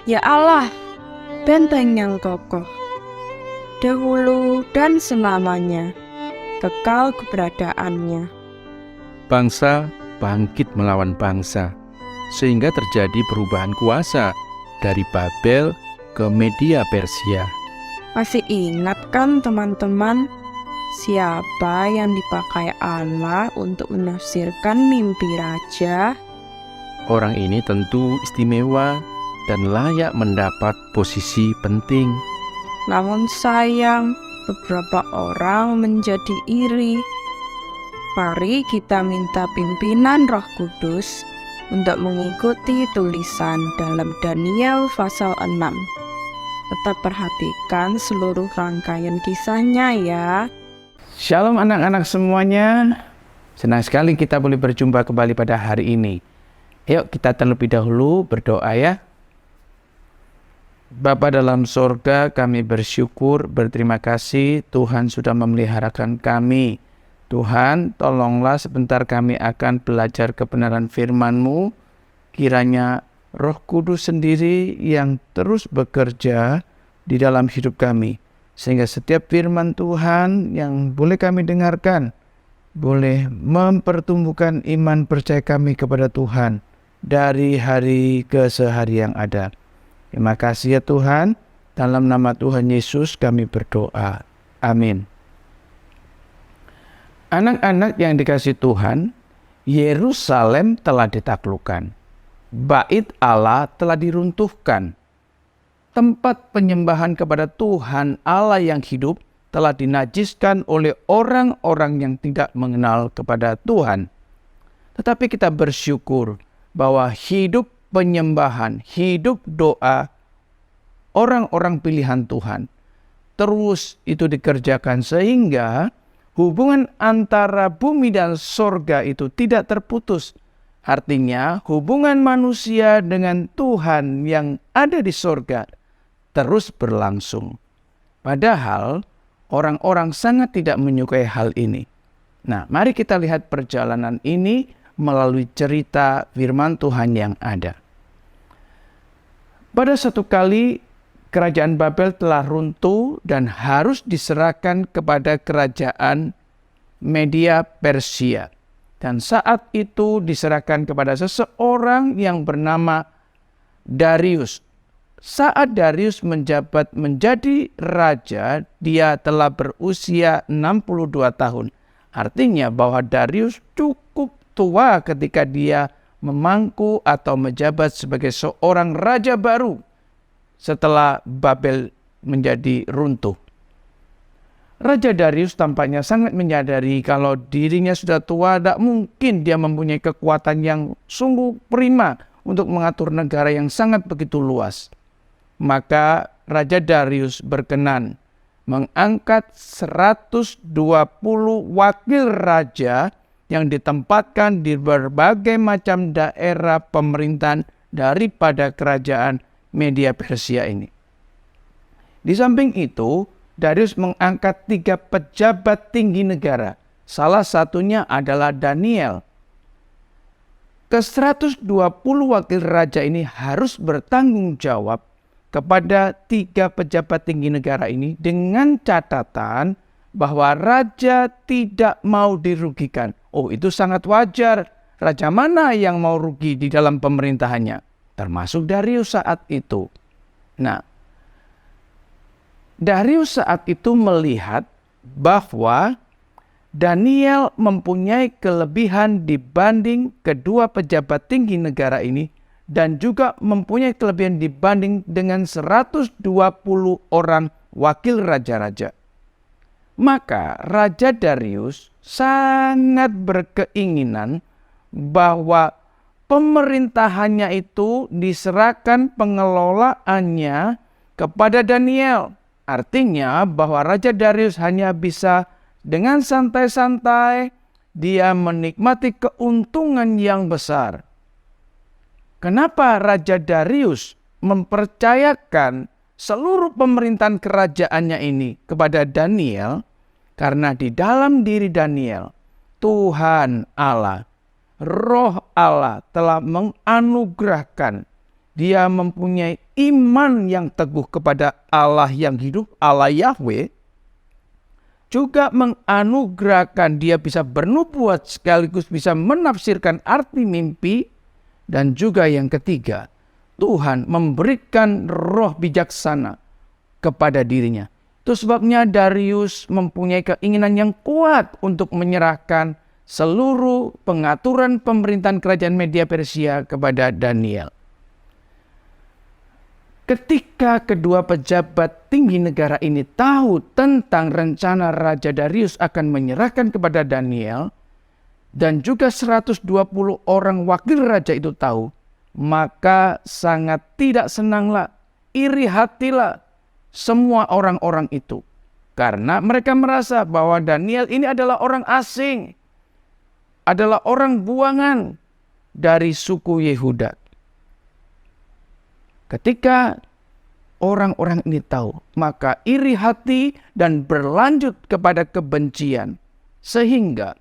Ya Allah, benteng yang kokoh, dahulu dan selamanya, kekal keberadaannya. Bangsa bangkit melawan bangsa, sehingga terjadi perubahan kuasa dari Babel ke Media Persia. Masih ingat kan teman-teman, siapa yang dipakai Allah untuk menafsirkan mimpi raja? Orang ini tentu istimewa dan layak mendapat posisi penting. Namun sayang, beberapa orang menjadi iri. Mari kita minta pimpinan Roh Kudus untuk mengikuti tulisan dalam Daniel pasal 6. Tetap perhatikan seluruh rangkaian kisahnya ya. Shalom anak-anak semuanya. Senang sekali kita boleh berjumpa kembali pada hari ini. Yuk kita terlebih dahulu berdoa ya. Bapa dalam sorga, kami bersyukur, berterima kasih Tuhan sudah memeliharakan kami. Tuhan, tolonglah sebentar kami akan belajar kebenaran firman-Mu. Kiranya Roh Kudus sendiri yang terus bekerja di dalam hidup kami. Sehingga setiap firman Tuhan yang boleh kami dengarkan, boleh mempertumbuhkan iman percaya kami kepada Tuhan dari hari ke sehari yang ada. Terima kasih ya Tuhan, dalam nama Tuhan Yesus kami berdoa. Amin. Anak-anak yang dikasihi Tuhan, Yerusalem telah ditaklukkan. Bait Allah telah diruntuhkan. Tempat penyembahan kepada Tuhan Allah yang hidup telah dinajiskan oleh orang-orang yang tidak mengenal kepada Tuhan. Tetapi kita bersyukur bahwa hidup penyembahan, hidup doa orang-orang pilihan Tuhan terus itu dikerjakan sehingga hubungan antara bumi dan sorga itu tidak terputus. Artinya hubungan manusia dengan Tuhan yang ada di sorga terus berlangsung. Padahal orang-orang sangat tidak menyukai hal ini. Nah, mari kita lihat perjalanan ini melalui cerita firman Tuhan yang ada. Pada satu kali kerajaan Babel telah runtuh dan harus diserahkan kepada kerajaan Media Persia. Dan saat itu diserahkan kepada seseorang yang bernama Darius. Saat Darius menjabat menjadi raja, dia telah berusia 62 tahun. Artinya bahwa Darius cukup tua ketika dia memangku atau menjabat sebagai seorang raja baru setelah Babel menjadi runtuh. Raja Darius tampaknya sangat menyadari kalau dirinya sudah tua, tidak mungkin dia mempunyai kekuatan yang sungguh prima untuk mengatur negara yang sangat begitu luas. Maka Raja Darius berkenan mengangkat 120 wakil raja yang ditempatkan di berbagai macam daerah pemerintahan daripada kerajaan Media Persia ini. Di samping itu, Darius mengangkat 3 pejabat tinggi negara. Salah satunya adalah Daniel. Ke-120 wakil raja ini harus bertanggung jawab kepada 3 pejabat tinggi negara ini dengan catatan bahwa raja tidak mau dirugikan. Oh, itu sangat wajar. Raja mana yang mau rugi di dalam pemerintahannya? Termasuk Darius saat itu. Nah, Darius saat itu melihat bahwa Daniel mempunyai kelebihan dibanding kedua pejabat tinggi negara ini dan juga mempunyai kelebihan dibanding dengan 120 orang wakil raja-raja. Maka Raja Darius sangat berkeinginan bahwa pemerintahannya itu diserahkan pengelolaannya kepada Daniel. Artinya bahwa Raja Darius hanya bisa dengan santai-santai dia menikmati keuntungan yang besar. Kenapa Raja Darius mempercayakan seluruh pemerintahan kerajaannya ini kepada Daniel? Karena di dalam diri Daniel, Tuhan Allah, Roh Allah telah menganugerahkan dia mempunyai iman yang teguh kepada Allah yang hidup, Allah Yahweh, juga menganugerahkan dia bisa bernubuat sekaligus bisa menafsirkan arti mimpi. Dan juga yang ketiga, Tuhan memberikan roh bijaksana kepada dirinya. Itu sebabnya Darius mempunyai keinginan yang kuat untuk menyerahkan seluruh pengaturan pemerintahan kerajaan Media Persia kepada Daniel. Ketika kedua pejabat tinggi negara ini tahu tentang rencana Raja Darius akan menyerahkan kepada Daniel, dan juga 120 orang wakil raja itu tahu, maka sangat tidak senanglah, iri hatilah semua orang-orang itu. Karena mereka merasa bahwa Daniel ini adalah orang asing, adalah orang buangan dari suku Yehuda. Ketika orang-orang ini tahu, maka iri hati dan berlanjut kepada kebencian. Sehingga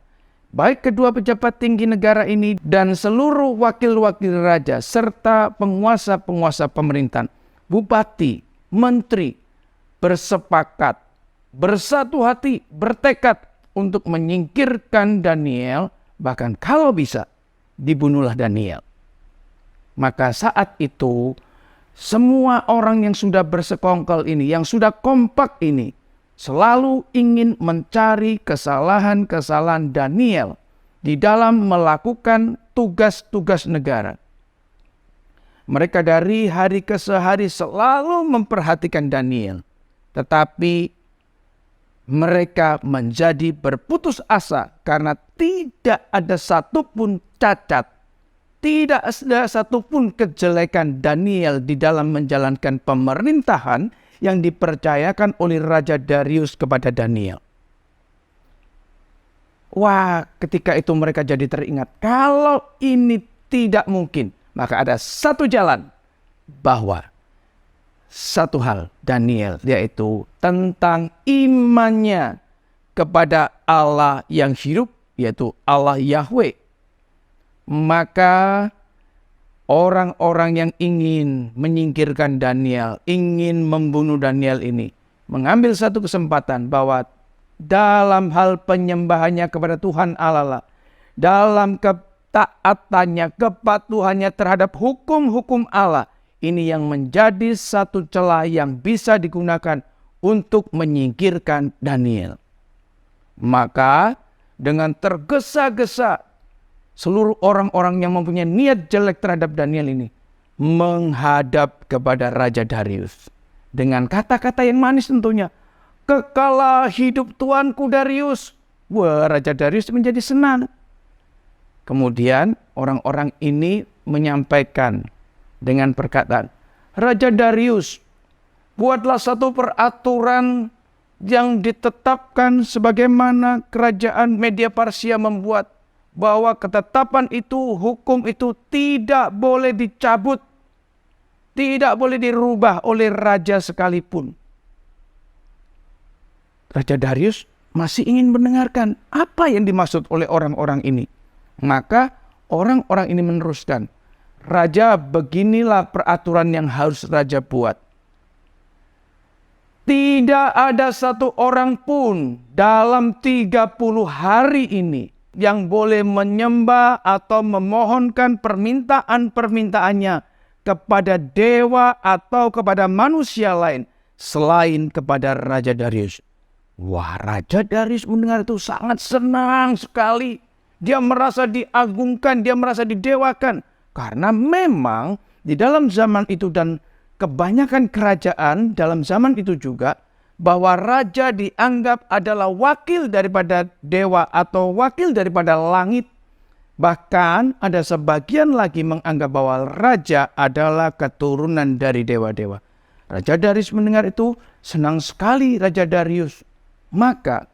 baik kedua pejabat tinggi negara ini dan seluruh wakil-wakil raja serta penguasa-penguasa pemerintahan, bupati, menteri, bersepakat, bersatu hati, bertekad untuk menyingkirkan Daniel, bahkan kalau bisa dibunuhlah Daniel. Maka saat itu semua orang yang sudah bersekongkol ini, yang sudah kompak ini, selalu ingin mencari kesalahan-kesalahan Daniel di dalam melakukan tugas-tugas negara. Mereka dari hari ke hari selalu memperhatikan Daniel. Tetapi mereka menjadi berputus asa karena tidak ada satupun cacat, tidak ada satupun kejelekan Daniel di dalam menjalankan pemerintahan yang dipercayakan oleh Raja Darius kepada Daniel. Wah, ketika itu mereka jadi teringat, kalau ini tidak mungkin, maka ada satu jalan, bahwa satu hal Daniel, yaitu tentang imannya kepada Allah yang hidup, yaitu Allah Yahweh. Maka orang-orang yang ingin menyingkirkan Daniel, ingin membunuh Daniel ini, mengambil satu kesempatan bahwa dalam hal penyembahannya kepada Tuhan Allah, dalam ketaatannya, kepatuhannya terhadap hukum-hukum Allah, ini yang menjadi satu celah yang bisa digunakan untuk menyingkirkan Daniel. Maka dengan tergesa-gesa seluruh orang-orang yang mempunyai niat jelek terhadap Daniel ini menghadap kepada Raja Darius. Dengan kata-kata yang manis tentunya. Kekalah hidup tuanku Darius. Wah, Raja Darius menjadi senang. Kemudian orang-orang ini menyampaikan dengan perkataan, Raja Darius, buatlah satu peraturan yang ditetapkan sebagaimana kerajaan Media Persia membuat, bahwa ketetapan itu, hukum itu tidak boleh dicabut, tidak boleh dirubah oleh raja sekalipun. Raja Darius masih ingin mendengarkan apa yang dimaksud oleh orang-orang ini. Maka orang-orang ini meneruskan, Raja, beginilah peraturan yang harus Raja buat. Tidak ada satu orang pun dalam 30 hari ini yang boleh menyembah atau memohonkan permintaan-permintaannya kepada dewa atau kepada manusia lain selain kepada Raja Darius. Wah, Raja Darius mendengar itu sangat senang sekali. Dia merasa diagungkan, dia merasa didewakan. Karena memang di dalam zaman itu dan kebanyakan kerajaan dalam zaman itu juga, bahwa raja dianggap adalah wakil daripada dewa atau wakil daripada langit. Bahkan ada sebagian lagi menganggap bahwa raja adalah keturunan dari dewa-dewa. Raja Darius mendengar itu senang sekali Raja Darius. Maka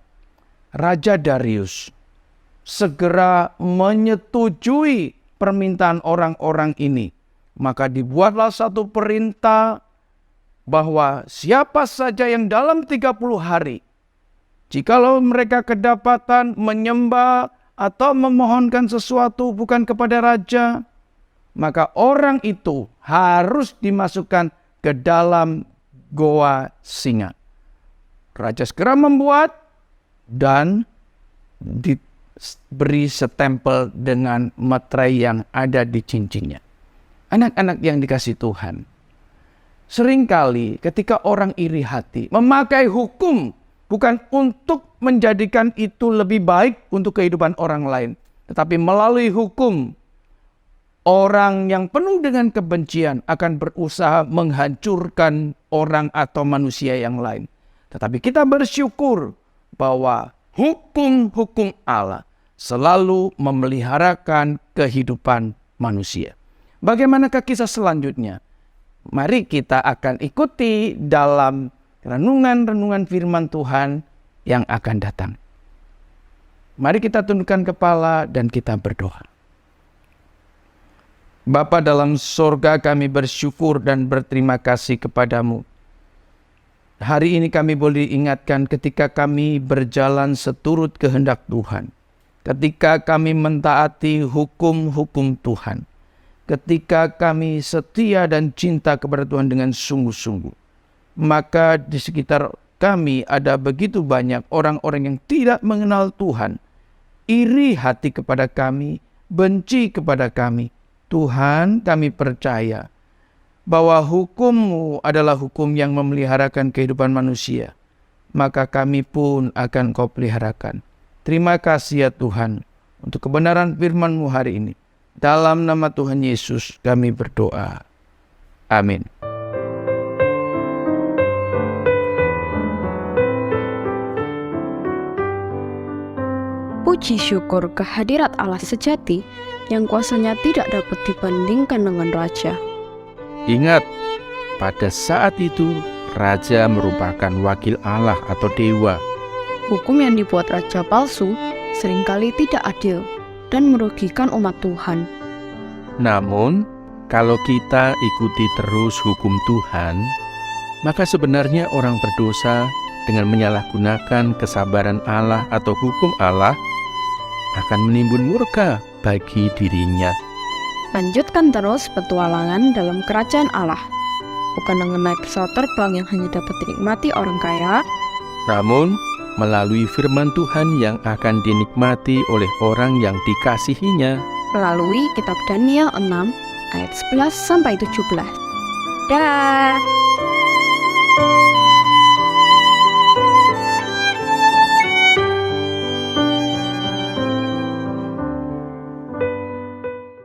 Raja Darius segera menyetujui permintaan orang-orang ini. Maka dibuatlah satu perintah bahwa siapa saja yang dalam 30 hari, jikalau mereka kedapatan menyembah atau memohonkan sesuatu bukan kepada raja, maka orang itu harus dimasukkan ke dalam goa singa. Raja segera membuat dan diberi setempel dengan materai yang ada di cincinnya. Anak-anak yang dikasihi Tuhan, seringkali ketika orang iri hati memakai hukum bukan untuk menjadikan itu lebih baik untuk kehidupan orang lain, tetapi melalui hukum, orang yang penuh dengan kebencian akan berusaha menghancurkan orang atau manusia yang lain. Tetapi kita bersyukur bahwa hukum-hukum Allah selalu memeliharakan kehidupan manusia. Bagaimanakah kisah selanjutnya? Mari kita akan ikuti dalam renungan-renungan firman Tuhan yang akan datang. Mari kita tundukkan kepala dan kita berdoa. Bapa dalam sorga, kami bersyukur dan berterima kasih kepadamu. Hari ini kami boleh diingatkan ketika kami berjalan seturut kehendak Tuhan. Ketika kami mentaati hukum-hukum Tuhan. Ketika kami setia dan cinta kepada Tuhan dengan sungguh-sungguh. Maka di sekitar kami ada begitu banyak orang-orang yang tidak mengenal Tuhan. Iri hati kepada kami, benci kepada kami. Tuhan, kami percaya bahwa hukum-Mu adalah hukum yang memeliharakan kehidupan manusia. Maka kami pun akan Kau peliharakan. Terima kasih ya Tuhan untuk kebenaran firman-Mu hari ini. Dalam nama Tuhan Yesus kami berdoa. Amin. Puji syukur kehadirat Allah sejati yang kuasanya tidak dapat dibandingkan dengan raja. Ingat, pada saat itu raja merupakan wakil Allah atau dewa. Hukum yang dibuat raja palsu seringkali tidak adil dan merugikan umat Tuhan. Namun, kalau kita ikuti terus hukum Tuhan, maka sebenarnya orang berdosa dengan menyalahgunakan kesabaran Allah atau hukum Allah akan menimbun murka bagi dirinya. Lanjutkan terus petualangan dalam kerajaan Allah. Bukan dengan naik pesawat terbang yang hanya dapat dinikmati orang kaya, Namun, melalui firman Tuhan yang akan dinikmati oleh orang yang dikasihinya. melalui kitab Daniel 6 ayat 11-17. Dah.